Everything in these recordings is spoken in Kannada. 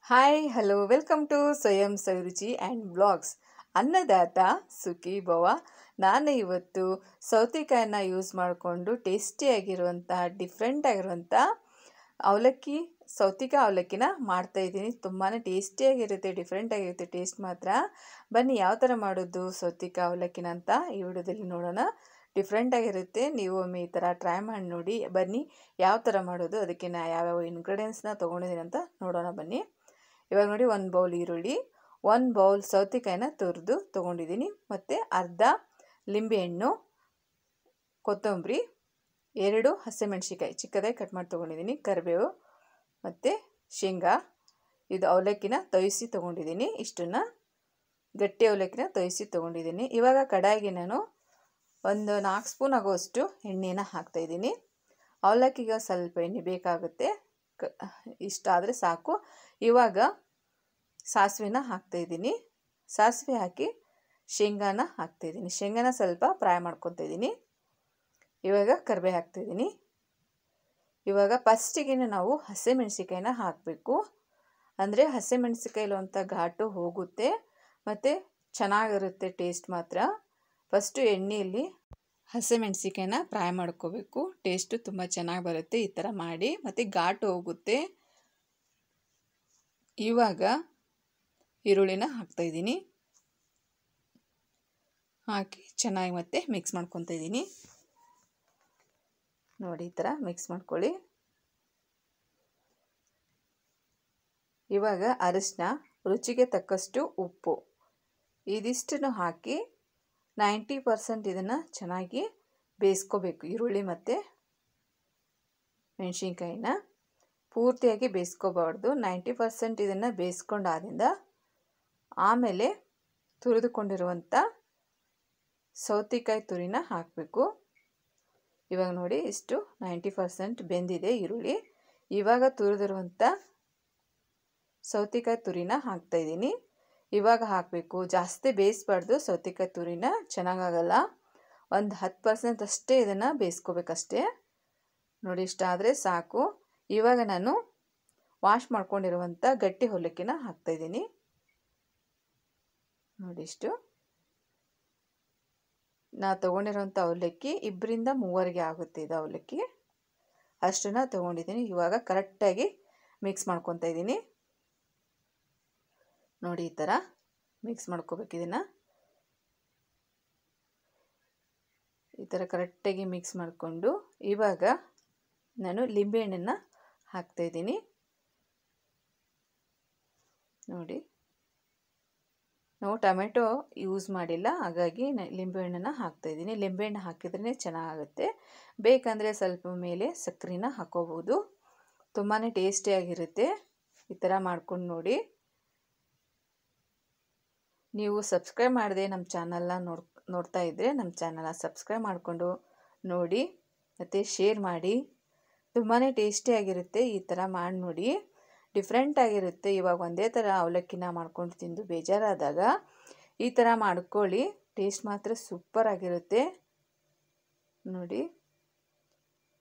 ಹಾಯ್ ಹಲೋ ವೆಲ್ಕಮ್ ಟು ಸ್ವಯಂ ಸವಿರುಚಿ ಆ್ಯಂಡ್ ಬ್ಲಾಗ್ಸ್. ಅನ್ನದಾತ ಸುಖಿ ಭವ. ನಾನು ಇವತ್ತು ಸೌತೆಕಾಯನ್ನು ಯೂಸ್ ಮಾಡಿಕೊಂಡು ಟೇಸ್ಟಿಯಾಗಿರುವಂಥ ಡಿಫ್ರೆಂಟ್ ಆಗಿರುವಂಥ ಅವಲಕ್ಕಿ ಸೌತೆಕಾಯಿ ಅವಲಕ್ಕಿನ ಮಾಡ್ತಾಯಿದ್ದೀನಿ. ತುಂಬಾ ಟೇಸ್ಟಿಯಾಗಿರುತ್ತೆ, ಡಿಫ್ರೆಂಟ್ ಆಗಿರುತ್ತೆ ಟೇಸ್ಟ್ ಮಾತ್ರ. ಬನ್ನಿ ಯಾವ ಥರ ಮಾಡೋದು ಸೌತೆಕಾಯಿ ಅವಲಕ್ಕಿನ ಅಂತ ಈ ವಿಡಿಯೋದಲ್ಲಿ ನೋಡೋಣ. ಡಿಫ್ರೆಂಟ್ ಆಗಿರುತ್ತೆ, ನೀವು ಒಮ್ಮೆ ಈ ಥರ ಟ್ರೈ ಮಾಡಿ ನೋಡಿ. ಬನ್ನಿ ಯಾವ ಥರ ಮಾಡೋದು, ಅದಕ್ಕೆ ನಾನು ಯಾವ್ಯಾವ ಇಂಗ್ರೀಡಿಯೆಂಟ್ಸ್ನ ತೊಗೊಂಡಿದ್ದೀನಿ ಅಂತ ನೋಡೋಣ ಬನ್ನಿ. ಇವಾಗ ನೋಡಿ, 1 ಬೌಲ್ ಈರುಳ್ಳಿ, 1 ಬೌಲ್ ಸೌತೆಕಾಯಿನ ತುರಿದು ತೊಗೊಂಡಿದ್ದೀನಿ, ಮತ್ತು ಅರ್ಧ ಲಿಂಬೆಹಣ್ಣು, ಕೊತ್ತಂಬರಿ, 2 ಹಸಿಮೆಣ್ಸಿಕಾಯಿ ಚಿಕ್ಕದಾಗಿ ಕಟ್ ಮಾಡಿ ತೊಗೊಂಡಿದ್ದೀನಿ, ಕರಿಬೇವು ಮತ್ತು ಶೇಂಗಾ. ಇದು ಅವಲಕ್ಕಿನ ತೋಯಿಸಿ ತೊಗೊಂಡಿದ್ದೀನಿ, ಇಷ್ಟನ್ನು ಗಟ್ಟಿ ಅವಲಕ್ಕಿನ ತೋಯಿಸಿ ತೊಗೊಂಡಿದ್ದೀನಿ. ಇವಾಗ ಕಡಾಯಿಗೆ ನಾನು ಒಂದು 4 ಸ್ಪೂನ್ ಆಗೋಷ್ಟು ಎಣ್ಣೆನ ಹಾಕ್ತಾಯಿದ್ದೀನಿ. ಅವಲಕ್ಕಿಗೆ ಸ್ವಲ್ಪ ಎಣ್ಣೆ ಬೇಕಾಗುತ್ತೆ, ಇಷ್ಟ ಆದರೆ ಸಾಕು. ಇವಾಗ ಸಾಸಿವೆನ ಹಾಕ್ತಾಯಿದ್ದೀನಿ. ಸಾಸಿವೆ ಹಾಕಿ ಶೇಂಗಾನ ಹಾಕ್ತಾಯಿದ್ದೀನಿ. ಶೇಂಗಾನ ಸ್ವಲ್ಪ ಫ್ರೈ ಮಾಡ್ಕೊತಾಯಿದ್ದೀನಿ. ಇವಾಗ ಕರಿಬೇವು ಹಾಕ್ತಾಯಿದ್ದೀನಿ. ಇವಾಗ ಫಸ್ಟಿಗೆ ನಾವು ಹಸಿಮೆಣ್ಸಿಕಾಯಿನ ಹಾಕಬೇಕು, ಅಂದರೆ ಹಸಿಮೆಣ್ಸಿಕಾಯಿಲುವಂಥ ಘಾಟು ಹೋಗುತ್ತೆ ಮತ್ತು ಚೆನ್ನಾಗಿರುತ್ತೆ ಟೇಸ್ಟ್ ಮಾತ್ರ. ಫಸ್ಟು ಎಣ್ಣೆಯಲ್ಲಿ ಹಸಿಮೆಣ್ಸಿಕಾಯಿನ ಫ್ರೈ ಮಾಡ್ಕೋಬೇಕು, ಟೇಸ್ಟು ತುಂಬ ಚೆನ್ನಾಗಿ ಬರುತ್ತೆ ಈ ಥರ ಮಾಡಿ, ಮತ್ತು ಘಾಟು ಹೋಗುತ್ತೆ. ಇವಾಗ ಈರುಳ್ಳಿನ ಹಾಕ್ತಾಯಿದ್ದೀನಿ, ಹಾಕಿ ಚೆನ್ನಾಗಿ ಮತ್ತೆ ಮಿಕ್ಸ್ ಮಾಡ್ಕೊತಾ ಇದ್ದೀನಿ. ನೋಡಿ, ಈ ಥರ ಮಿಕ್ಸ್ ಮಾಡ್ಕೊಳ್ಳಿ. ಇವಾಗ ಅರಿಶಿನ, ರುಚಿಗೆ ತಕ್ಕಷ್ಟು ಉಪ್ಪು, ಇದಿಷ್ಟನ್ನು ಹಾಕಿ 90% ಇದನ್ನು ಚೆನ್ನಾಗಿ ಬೇಯಿಸ್ಕೋಬೇಕು. ಈರುಳ್ಳಿ ಮತ್ತು ಮೆಣಸಿನ್ಕಾಯಿನ ಪೂರ್ತಿಯಾಗಿ ಬೇಯಿಸ್ಕೋಬಾರ್ದು, 90% ಇದನ್ನು ಬೇಯಿಸ್ಕೊಂಡಾದಿಂದ ಆಮೇಲೆ ತುರಿದುಕೊಂಡಿರುವಂಥ ಸೌತೆಕಾಯಿ ತುರಿನ ಹಾಕಬೇಕು. ಇವಾಗ ನೋಡಿ, ಇಷ್ಟು 90% ಬೆಂದಿದೆ ಈರುಳ್ಳಿ. ಇವಾಗ ತುರಿದಿರುವಂಥ ಸೌತೆಕಾಯಿ ತುರಿನ ಹಾಕ್ತಾಯಿದ್ದೀನಿ. ಇವಾಗ ಹಾಕಬೇಕು, ಜಾಸ್ತಿ ಬೇಯಿಸ್ಬಾರ್ದು ಸೌತೆಕಾಯಿ ತುರಿನ, ಚೆನ್ನಾಗಾಗಲ್ಲ. ಒಂದು 10% ಅಷ್ಟೇ ಇದನ್ನು ಬೇಯಿಸ್ಕೋಬೇಕಷ್ಟೇ. ನೋಡಿ, ಇಷ್ಟ ಆದರೆ ಸಾಕು. ಇವಾಗ ನಾನು ವಾಶ್ ಮಾಡ್ಕೊಂಡಿರುವಂಥ ಗಟ್ಟಿ ಅವಲಕ್ಕಿನ ಹಾಕ್ತಾಯಿದ್ದೀನಿ. ನೋಡಿ, ಇಷ್ಟು ನಾನು ತೊಗೊಂಡಿರೋಂಥ ಅವಲಕ್ಕಿ 2ರಿಂದ 3 ಆಗುತ್ತೆ. ಇದು ಅವಲಕ್ಕಿ ಅಷ್ಟನ್ನು ತೊಗೊಂಡಿದ್ದೀನಿ. ಇವಾಗ ಕರೆಕ್ಟಾಗಿ ಮಿಕ್ಸ್ ಮಾಡ್ಕೊತಾ ಇದ್ದೀನಿ. ನೋಡಿ, ಈ ಥರ ಮಿಕ್ಸ್ ಮಾಡ್ಕೋಬೇಕು. ಇದನ್ನು ಈ ಥರ ಕರೆಕ್ಟಾಗಿ ಮಿಕ್ಸ್ ಮಾಡಿಕೊಂಡು ಇವಾಗ ನಾನು ಲಿಂಬೆಹಣ್ಣನ್ನು ಹಾಕ್ತಾಯಿದ್ದೀನಿ. ನೋಡಿ, ನಾವು ಟೊಮೆಟೊ ಯೂಸ್ ಮಾಡಿಲ್ಲ, ಹಾಗಾಗಿ ಲಿಂಬೆಹಣ್ಣನ್ನು ಹಾಕ್ತಾಯಿದ್ದೀನಿ. ಲಿಂಬೆಹಣ್ಣು ಹಾಕಿದ್ರೇ ಚೆನ್ನಾಗುತ್ತೆ. ಬೇಕಂದರೆ ಸ್ವಲ್ಪ ಮೇಲೆ ಸಕ್ಕರೆನ ಹಾಕೋಬೋದು, ತುಂಬಾ ಟೇಸ್ಟಿಯಾಗಿರುತ್ತೆ. ಈ ಥರ ಮಾಡ್ಕೊಂಡು ನೋಡಿ. ನೀವು ಸಬ್ಸ್ಕ್ರೈಬ್ ಮಾಡದೆ ನಮ್ಮ ಚಾನಲ್ನ ನೋಡ್ತಾ ಇದ್ದರೆ ನಮ್ಮ ಚಾನಲ್ನ ಸಬ್ಸ್ಕ್ರೈಬ್ ಮಾಡಿಕೊಂಡು ನೋಡಿ ಮತ್ತು ಶೇರ್ ಮಾಡಿ. ತುಂಬಾ ಟೇಸ್ಟಿಯಾಗಿರುತ್ತೆ, ಈ ಥರ ಮಾಡಿ ನೋಡಿ. ಡಿಫ್ರೆಂಟಾಗಿರುತ್ತೆ. ಇವಾಗ ಒಂದೇ ಥರ ಅವಲಕ್ಕಿನ ಮಾಡ್ಕೊಂಡು ತಿಂದು ಬೇಜಾರಾದಾಗ ಈ ಥರ ಮಾಡ್ಕೊಳ್ಳಿ, ಟೇಸ್ಟ್ ಮಾತ್ರ ಸೂಪರಾಗಿರುತ್ತೆ. ನೋಡಿ,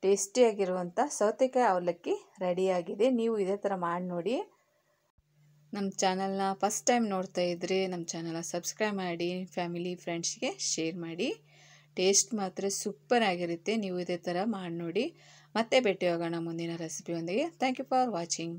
ಟೇಸ್ಟಿಯಾಗಿರುವಂಥ ಸೌತೆಕಾಯಿ ಅವಲಕ್ಕಿ ರೆಡಿಯಾಗಿದೆ. ನೀವು ಇದೇ ಥರ ಮಾಡಿ ನೋಡಿ. ನಮ್ಮ ಚಾನಲ್ನ ಫಸ್ಟ್ ಟೈಮ್ ನೋಡ್ತಾ ಇದ್ದರೆ ನಮ್ಮ ಚಾನಲ್ನ ಸಬ್ಸ್ಕ್ರೈಬ್ ಮಾಡಿ, ಫ್ಯಾಮಿಲಿ ಫ್ರೆಂಡ್ಸ್ಗೆ ಶೇರ್ ಮಾಡಿ. ಟೇಸ್ಟ್ ಮಾತ್ರ ಸೂಪರಾಗಿರುತ್ತೆ. ನೀವು ಇದೇ ಥರ ಮಾಡಿ ನೋಡಿ. ಮತ್ತೆ ಭೇಟಿ ಹೋಗೋಣ ಮುಂದಿನ ರೆಸಿಪಿಯೊಂದಿಗೆ. Thank you for watching.